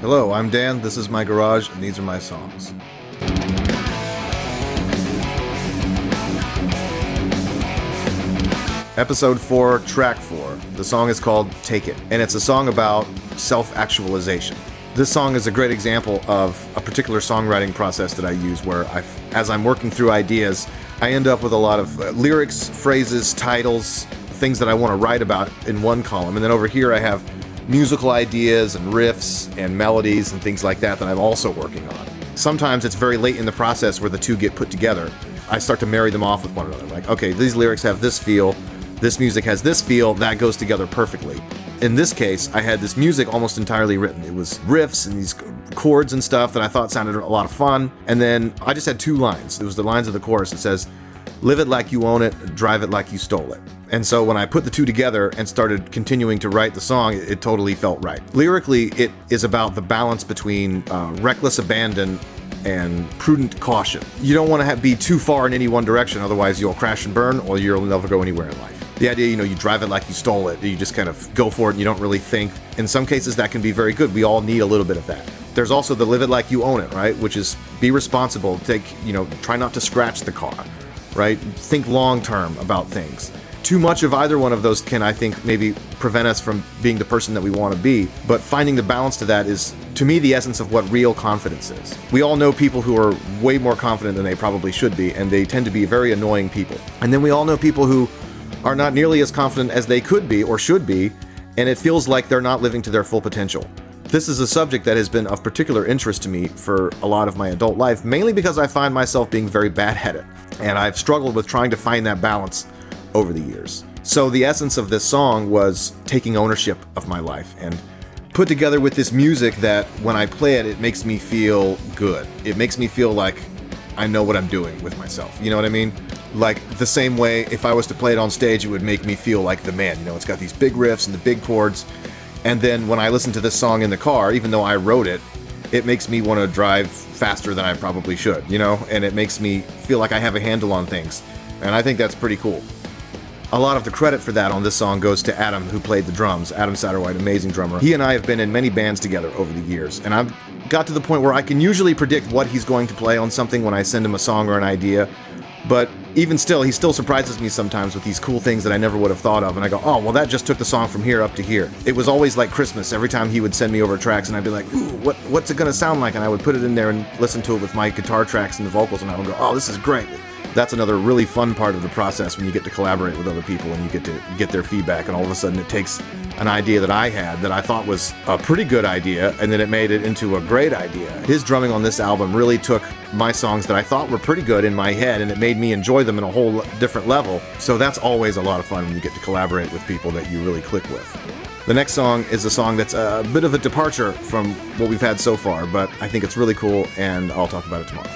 Hello, I'm Dan, this is my garage, and these are my songs. Episode 4, Track 4. The song is called Take It, and it's a song about self-actualization. This song is a great example of a particular songwriting process that I use where as I'm working through ideas, I end up with a lot of lyrics, phrases, titles, things that I want to write about in one column, and then over here I have musical ideas and riffs and melodies and things like that I'm also working on. Sometimes it's very late in the process where the two get put together. I start to marry them off with one another. Like, okay, these lyrics have this feel, this music has this feel, that goes together perfectly. In this case, I had this music almost entirely written. It was riffs and these chords and stuff that I thought sounded a lot of fun. And then I just had two lines. It was the lines of the chorus. It says, "Live it like you own it, drive it like you stole it." And so when I put the two together and started continuing to write the song, it totally felt right. Lyrically, it is about the balance between reckless abandon and prudent caution. You don't want to be too far in any one direction, otherwise you'll crash and burn or you'll never go anywhere in life. The idea, you drive it like you stole it. You just kind of go for it and you don't really think. In some cases, that can be very good. We all need a little bit of that. There's also the live it like you own it, right? Which is be responsible. Try not to scratch the car, right? Think long term about things. Too much of either one of those can, I think, maybe prevent us from being the person that we want to be. But finding the balance to that is, to me, the essence of what real confidence is. We all know people who are way more confident than they probably should be, and they tend to be very annoying people. And then we all know people who are not nearly as confident as they could be or should be, and it feels like they're not living to their full potential. This is a subject that has been of particular interest to me for a lot of my adult life, mainly because I find myself being very bad at it, and I've struggled with trying to find that balance over the years. So the essence of this song was taking ownership of my life and put together with this music that when I play it, it makes me feel good. It makes me feel like I know what I'm doing with myself. You know what I mean? Like the same way if I was to play it on stage, it would make me feel like the man. It's got these big riffs and the big chords. And then when I listen to this song in the car, even though I wrote it, it makes me want to drive faster than I probably should, and it makes me feel like I have a handle on things. And I think that's pretty cool. A lot of the credit for that on this song goes to Adam, who played the drums. Adam Satterwhite, amazing drummer. He and I have been in many bands together over the years, and I've got to the point where I can usually predict what he's going to play on something when I send him a song or an idea. But even still, he still surprises me sometimes with these cool things that I never would have thought of, and I go, oh, well, that just took the song from here up to here. It was always like Christmas. Every time he would send me over tracks, and I'd be like, ooh, what's it gonna sound like? And I would put it in there and listen to it with my guitar tracks and the vocals, and I would go, oh, this is great. That's another really fun part of the process when you get to collaborate with other people and you get to get their feedback, and all of a sudden it takes an idea that I had that I thought was a pretty good idea, and then it made it into a great idea. His drumming on this album really took my songs that I thought were pretty good in my head, and it made me enjoy them in a whole different level. So that's always a lot of fun when you get to collaborate with people that you really click with. The next song is a song that's a bit of a departure from what we've had so far, but I think it's really cool, and I'll talk about it tomorrow.